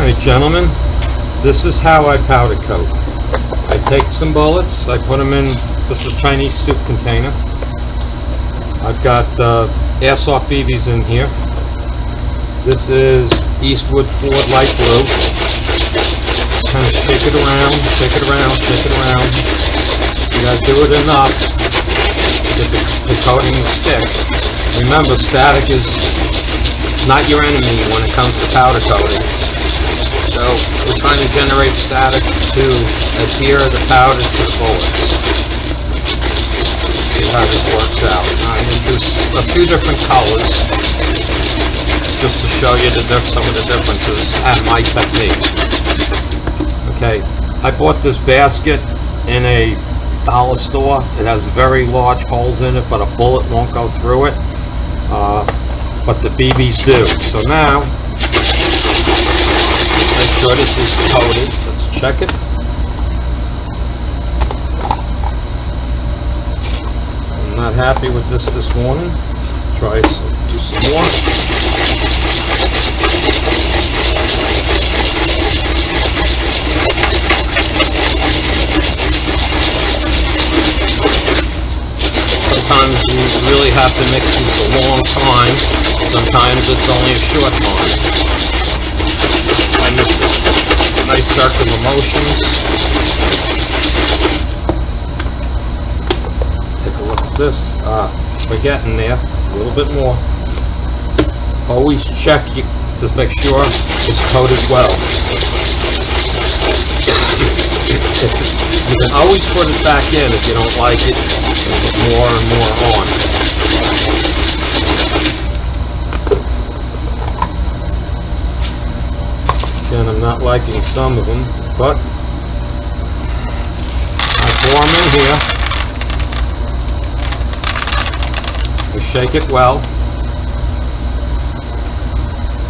Alright, gentlemen, this is how I powder coat. I take some bullets, I put them in, this is a Chinese soup container. I've got airsoft BBs in here. This is Eastwood Ford Light Blue. Kind of shake it around, shake it around, shake it around. You gotta do it enough to get the coating to stick. Remember, static is not your enemy when it comes to powder coating. So we're trying to generate static to adhere the powder to the bullets. See how this works out. I'm going to do a few different colors just to show you some of the differences and my technique. Okay, I bought this basket in a dollar store. It has very large holes in it, but a bullet won't go through it. But the BBs do. So now, make sure this is coated. Let's check it. I'm not happy with this morning. Try do some more. Sometimes you really have to mix these a long time. Sometimes it's only a short time. I mix it. Nice circular motions. Take a look at this. We're getting there. A little bit more. Always check to make sure it's coated well. You can always put it back in if you don't like it, and put more and more on. Again, I'm not liking some of them, but I pour them in here. We shake it well.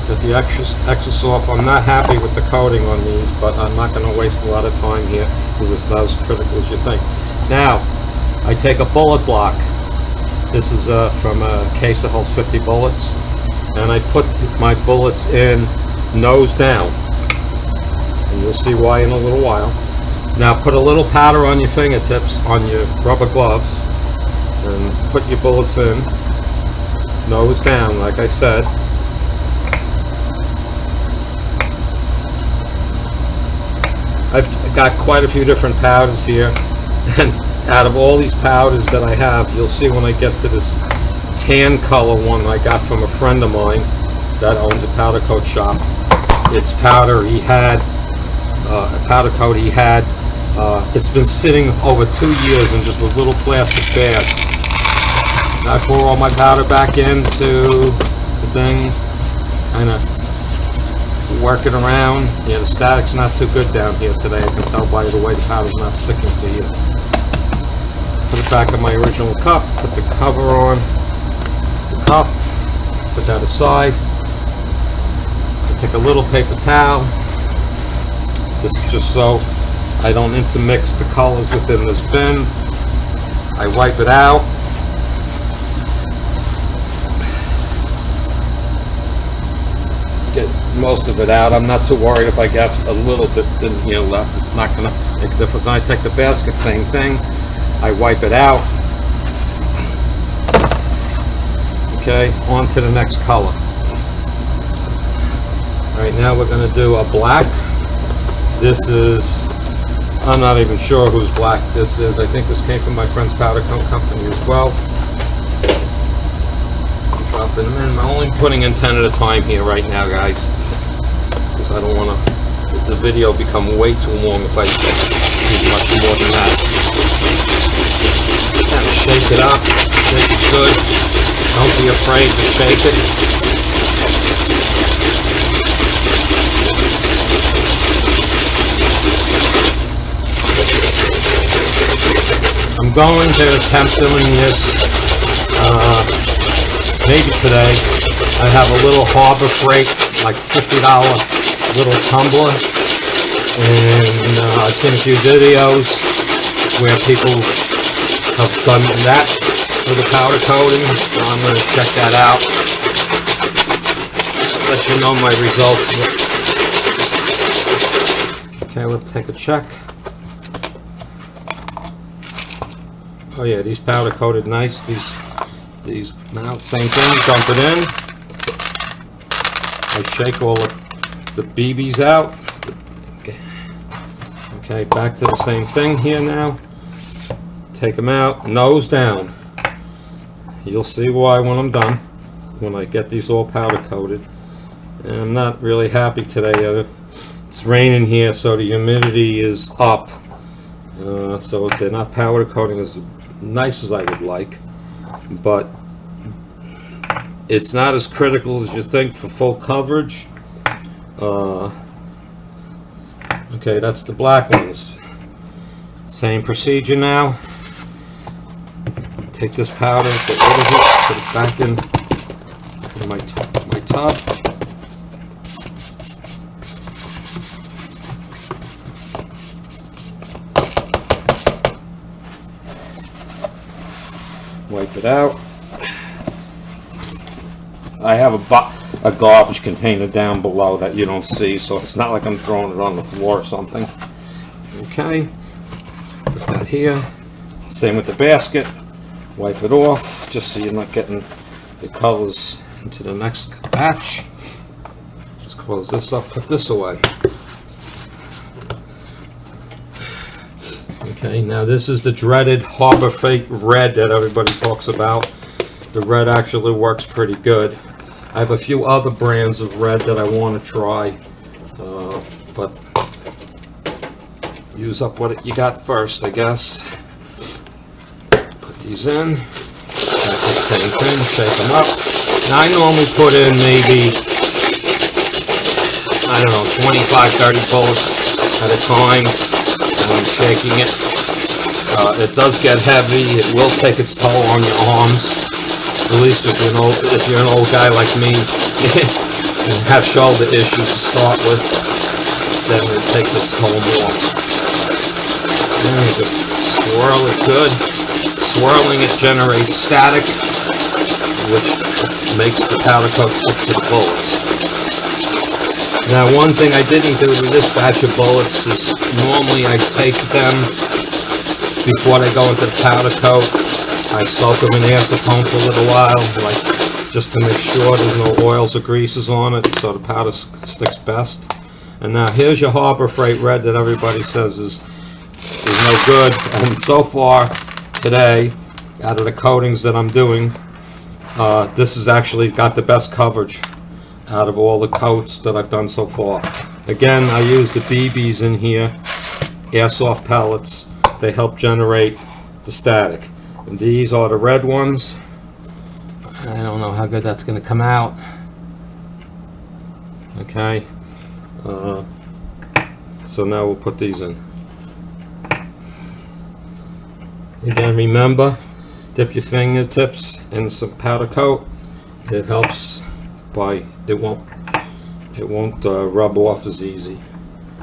Get the excess off. I'm not happy with the coating on these, but I'm not going to waste a lot of time here because it's not as critical as you think. Now, I take a bullet block. This is from a case that holds 50 bullets, and I put my bullets in nose down. And you'll see why in a little while. Now, put a little powder on your fingertips, on your rubber gloves, and put your bullets in nose down, like I said. I've got quite a few different powders here, and out of all these powders that I have, you'll see when I get to this tan color one I got from a friend of mine that owns a powder coat shop. It's powder he had, a powder coat he had. It's been sitting over 2 years in just a little plastic bag. I pour all my powder back into the thing, kind of work it around. Yeah, the static's not too good down here today. I can tell by the way the powder's not sticking to you. Put it back in my original cup, put the cover on the cup, put that aside. I take a little paper towel. This is just so I don't intermix the colors within this bin. I wipe it out. Get most of it out. I'm not too worried if I get a little bit in here left. It's not going to make a difference. I take the basket, same thing. I wipe it out. Okay, on to the next color. Alright, now we're going to do a black. This is, I'm not even sure whose black this is. I think this came from my friend's powder coat company as well. Dropping them in. I'm only putting in 10 at a time here right now, guys, because I don't want to the video become way too long if I do much more than that. Kind of shake it up, shake it good. Don't be afraid to shake it. I'm going to attempt doing this maybe today. I have a little Harbor Freight, like $50 little tumbler, and I've seen a few videos where people have done that for the powder coating, so I'm going to check that out, let you know my results. Okay, let's take a check. Oh yeah, these powder coated nice. These now same thing. Dump it in. I shake all the BBs out. Okay, back to the same thing here now. Take them out, nose down. You'll see why when I'm done, when I get these all powder coated. And I'm not really happy today. It's raining here, so the humidity is up. So they're not powder coating as nice as I would like. But it's not as critical as you think for full coverage. Okay, that's the black ones. Same procedure now. Take this powder, get rid of it, put it back in my tub. Wipe it out. I have a garbage container down below that you don't see, so it's not like I'm throwing it on the floor or something. Okay, put that here. Same with the basket. Wipe it off, just so you're not getting the colors into the next batch. Just close this up, put this away. Okay, now this is the dreaded Harbor Freight red that everybody talks about. The red actually works pretty good. I have a few other brands of red that I want to try, but use up what you got first, I guess. Put these in. That's the same thing. Shake them up. Now I normally put in maybe, I don't know, 25-30 bullets at a time. I'm shaking it. It does get heavy. It will take its toll on your arms. At least if you're an old guy like me and have shoulder issues to start with, then it takes its toll more. And you just swirl it good. Swirling it generates static, which makes the powder coat stick to the bullets. Now, one thing I didn't do with this batch of bullets is normally I take them before they go into the powder coat. I soak them in acetone for a little while, like just to make sure there's no oils or greases on it, so the powder sticks best. And now here's your Harbor Freight red that everybody says is no good. And so far today, out of the coatings that I'm doing, this has actually got the best coverage out of all the coats that I've done so far. Again, I use the BBs in here, airsoft pellets. They help generate the static. And these are the red ones. I don't know how good that's going to come out. Okay. So now we'll put these in. Again, remember, dip your fingertips in some powder coat. It helps by it won't rub off as easy.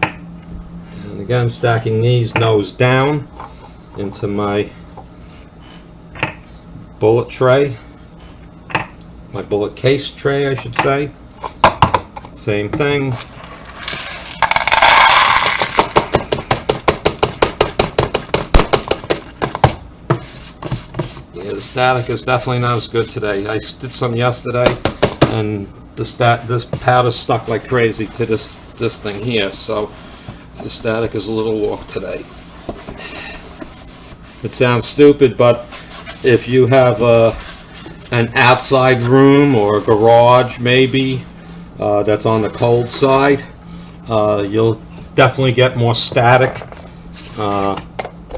And again, stacking these nose down into my bullet tray, my bullet case tray, I should say. Same thing. Yeah, the static is definitely not as good today. I did some yesterday, and this powder stuck like crazy to this thing here, so the static is a little off today. It sounds stupid, but if you have an outside room or a garage maybe that's on the cold side, you'll definitely get more static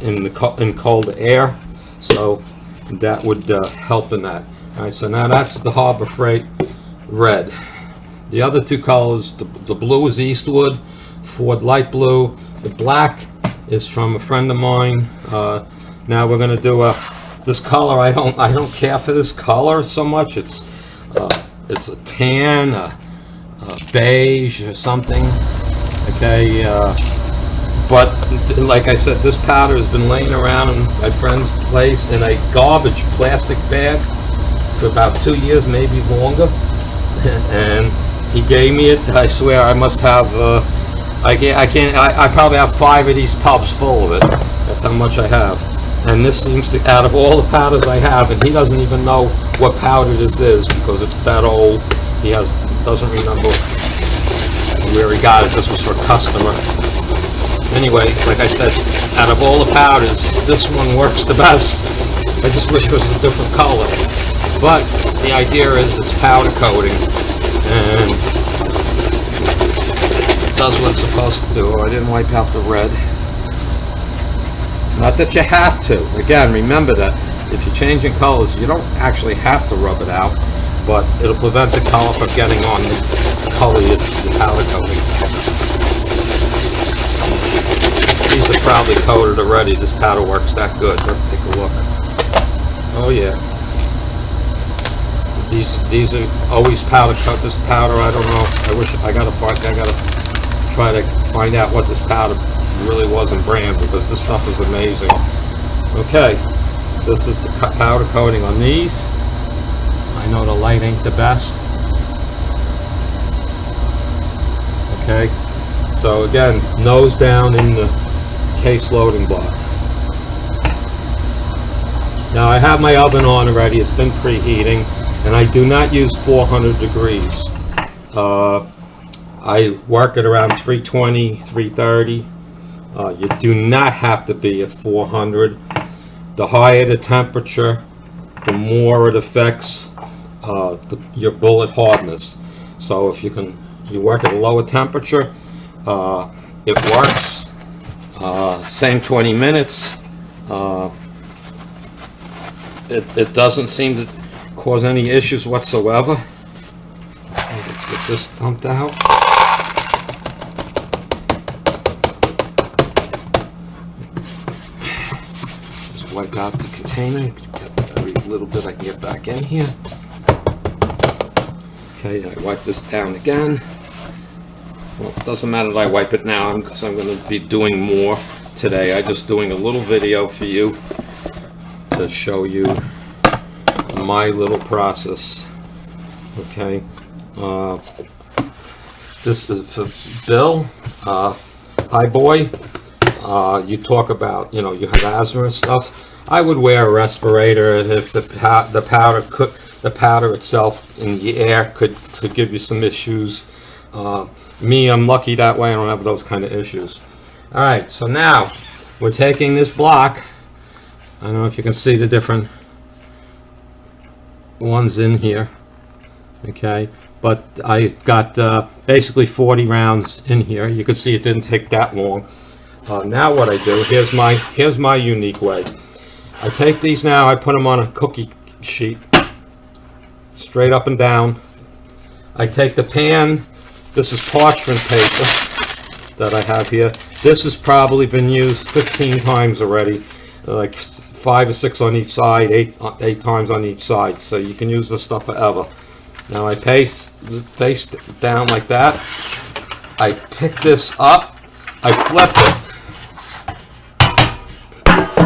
in cold air, so that would help in that. Alright, so now that's the Harbor Freight red. The other two colors, the blue is Eastwood, Ford light blue. The black is from a friend of mine. Now we're going to do this color. I don't care for this color so much. It's a tan, a beige or something. Okay, but like I said, this powder has been laying around in my friend's place in a garbage plastic bag for about 2 years, maybe longer. And he gave me it. I swear I must have I probably have 5 of these tubs full of it. That's how much I have. And this seems to, out of all the powders I have, and he doesn't even know what powder this is because it's that old. He doesn't remember where he got it. This was for a customer. Anyway, like I said, out of all the powders, this one works the best. I just wish it was a different color. But the idea is it's powder coating and it does what it's supposed to do. I didn't wipe out the red. Not that you have to. Again, remember that if you're changing colors, you don't actually have to rub it out, but it'll prevent the color from getting on the color of the powder coating. These are probably coated already. This powder works that good. Let's take a look. Oh yeah. These are always powder coat. This powder, I don't know. I gotta try to find out what this powder really was in brand, because this stuff is amazing. Okay, this is the powder coating on these. I know the light ain't the best. Okay, so again, nose down in the case loading block. Now I have my oven on already. It's been preheating, and I do not use 400 degrees. I work at around 320, 330. You do not have to be at 400. The higher the temperature, the more it affects your bullet hardness. So if you work at a lower temperature, it works. Same 20 minutes. It doesn't seem to cause any issues whatsoever. Let's get this dumped out. Wipe out the container, get every little bit I can get back in here. Okay, I wipe this down again. Well, it doesn't matter that I wipe it now because I'm going to be doing more today. I'm just doing a little video for you to show you my little process. Okay, this is for Bill. Hi, boy. You talk about, you have asthma and stuff. I would wear a respirator if the powder itself in the air could give you some issues. Me, I'm lucky that way. I don't have those kind of issues. All right, so now we're taking this block. I don't know if you can see the different ones in here. Okay, but I've got basically 40 rounds in here. You can see it didn't take that long. Now what I do, here's my unique way. I take these now, I put them on a cookie sheet, straight up and down. I take the pan, this is parchment paper that I have here. This has probably been used 15 times already, like 5 or 6 on each side, 8 times on each side, so you can use this stuff forever. Now I face it down like that. I pick this up, I flip it.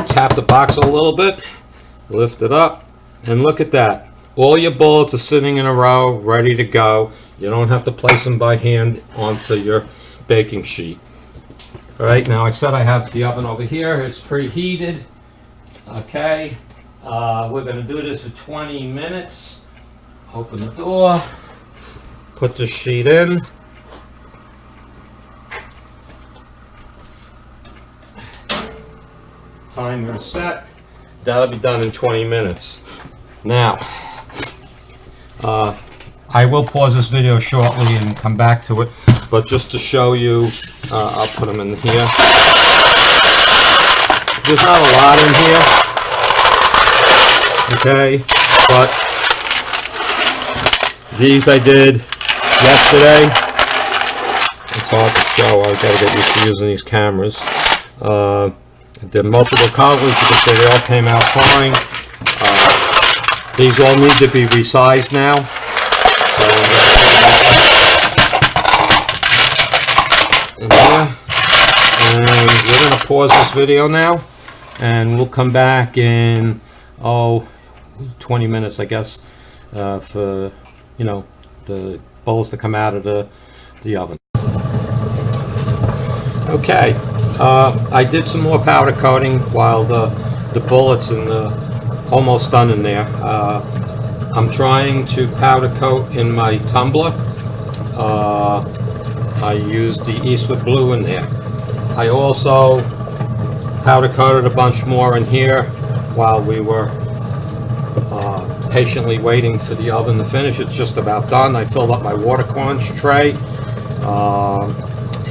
Tap the box a little bit, lift it up, and look at that. All your bullets are sitting in a row, ready to go. You don't have to place them by hand onto your baking sheet. All right, now I said I have the oven over here. It's preheated. Okay, we're going to do this for 20 minutes. Open the door, put the sheet in. Timer is set. That'll be done in 20 minutes. Now, I will pause this video shortly and come back to it, but just to show you, I'll put them in here. There's not a lot in here, okay, but these I did yesterday. It's hard to show. I gotta get used to using these cameras. The multiple colors, you can see they all came out fine. These all need to be resized now. And we're going to pause this video now, and we'll come back in 20 minutes, I guess, for the bowls to come out of the oven. Okay, I did some more powder coating while the bullets and almost done in there. I'm trying to powder coat in my tumbler. I used the Eastwood Blue in there. I also powder coated a bunch more in here while we were patiently waiting for the oven to finish. It's just about done. I filled up my water quench tray,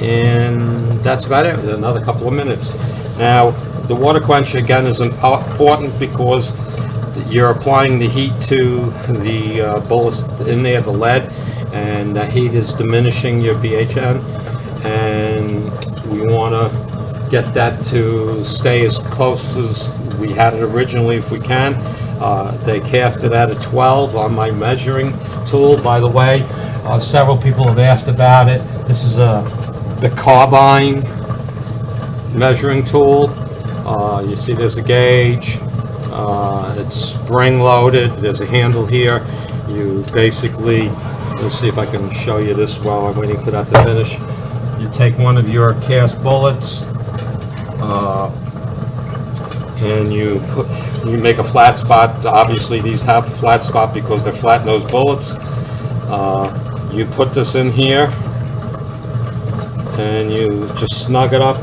and that's about it. Another couple of minutes. Now, the water quench again is important because you're applying the heat to the bullets in there, the lead, and the heat is diminishing your BHN, and we want to get that to stay as close as we had it originally if we can. They cast it at a 12 on my measuring tool. By the way, several people have asked about it. This is the Carbine measuring tool. You see there's a gauge. It's spring loaded. There's a handle here. You basically, let's see if I can show you this while I'm waiting for that to finish. You take one of your cast bullets, and you make a flat spot. Obviously these have flat spot because they're flat nose bullets. You put this in here and you just snug it up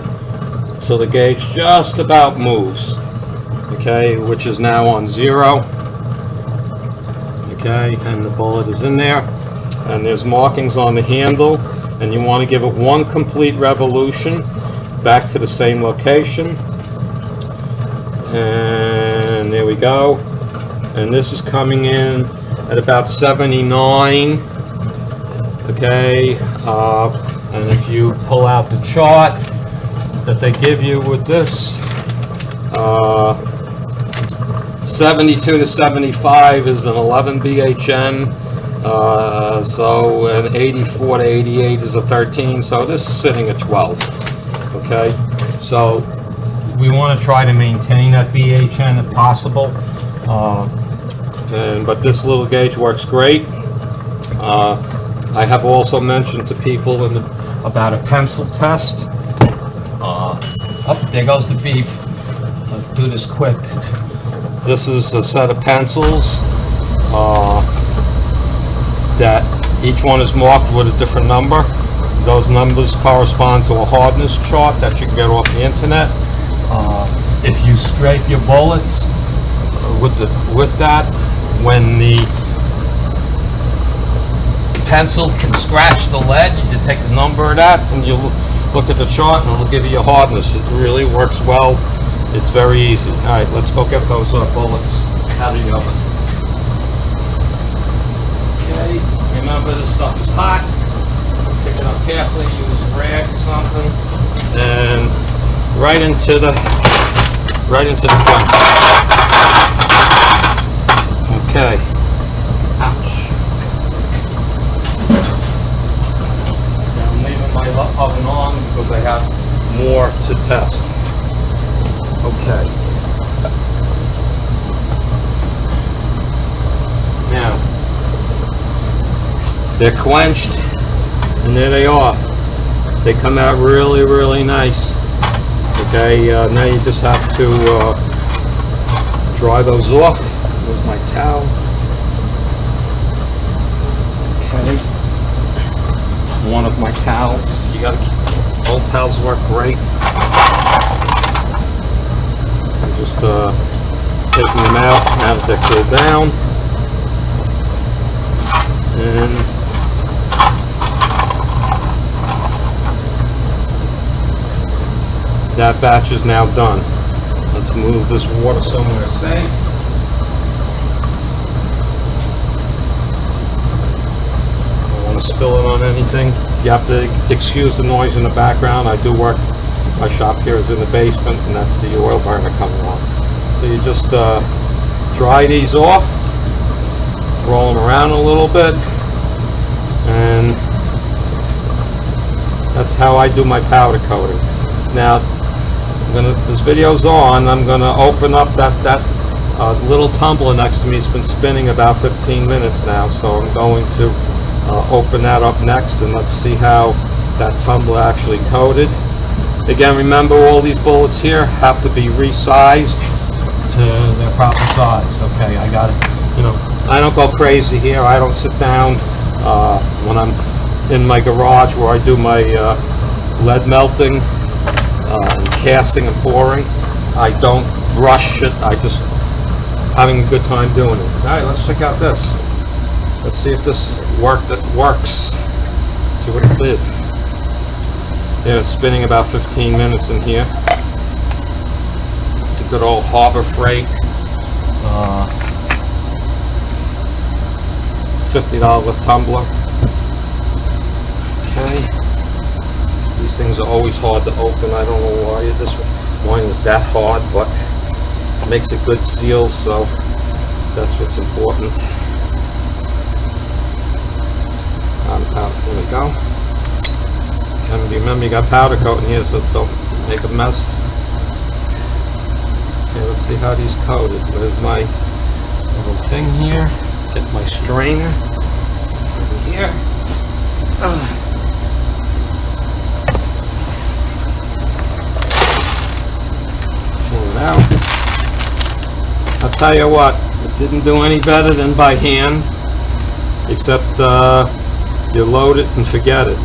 till the gauge just about moves, okay, which is now on 0, okay, and the bullet is in there, and there's markings on the handle, and you want to give it one complete revolution back to the same location, and there we go. And this is coming in at about 79, okay, and if you pull out the chart that they give you with this, 72 to 75 is an 11 BHN, so an 84 to 88 is a 13, so this is sitting at 12, okay? So we want to try to maintain that BHN if possible, but this little gauge works great. I have also mentioned to people about a pencil test. Oh, there goes the beep. I'll do this quick. This is a set of pencils that each one is marked with a different number. Those numbers correspond to a hardness chart that you can get off the internet. If you scrape your bullets with that, when the pencil can scratch the lead, you can take the number of that and you look at the chart and it'll give you a hardness. It really works well. It's very easy. Alright, let's go get those bullets out of the oven. Okay, remember this stuff is hot. Pick it up carefully, use a rag or something, and right into the gun. Okay. Ouch. Now I'm leaving my oven on because I have more to test. Okay. Now, they're quenched, and there they are. They come out really, really nice. Okay, now you just have to dry those off. There's my towel. Okay. One of my towels. You gotta keep, old towels work great. I'm just taking them out now that they're cooled down. And that batch is now done. Let's move this water somewhere safe. Don't want to spill it on anything. You have to excuse the noise in the background. I do work, my shop here is in the basement, and that's the oil burner coming on. So you just dry these off, roll them around a little bit, and that's how I do my powder coating. Now, this video's on. I'm going to open up that little tumbler next to me. It's been spinning about 15 minutes now, so I'm going to open that up next, and let's see how that tumbler actually coated. Again, remember all these bullets here have to be resized to their proper size. Okay, I got it. You know, I don't go crazy here. I don't sit down when I'm in my garage where I do my lead melting and casting and pouring. I don't rush it. I just having a good time doing it. All right, let's check out this. Let's see if this works. Let's see what it did. Yeah, it's spinning about 15 minutes in here. The good old Harbor Freight. $50 tumbler. Okay. These things are always hard to open. I don't know why this one is that hard, but it makes a good seal, so that's what's important. There we go. And remember, you got powder coat in here, so don't make a mess. Okay, let's see how these coated. There's my little thing here. Get my strainer over here. Pull it out. I'll tell you what, it didn't do any better than by hand, except you load it and forget it.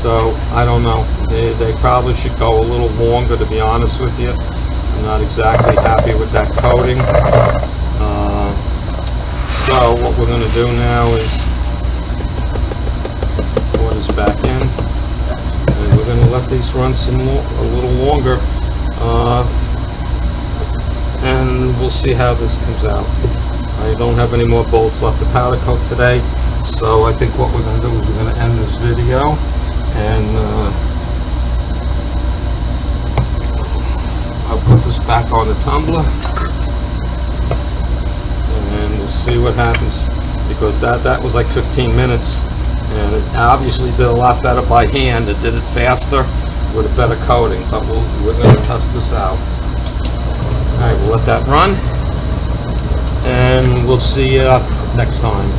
So I don't know. They probably should go a little longer, to be honest with you. I'm not exactly happy with that coating. So what we're going to do now is pour this back in, and we're going to let these run a little longer, and we'll see how this comes out. I don't have any more bolts left to powder coat today, so I think what we're going to do is we're going to end this video, and I'll put this back on the tumbler, and we'll see what happens, because that was like 15 minutes, and it obviously did a lot better by hand. It did it faster with a better coating, but we're going to test this out. Alright, we'll let that run, and we'll see you next time.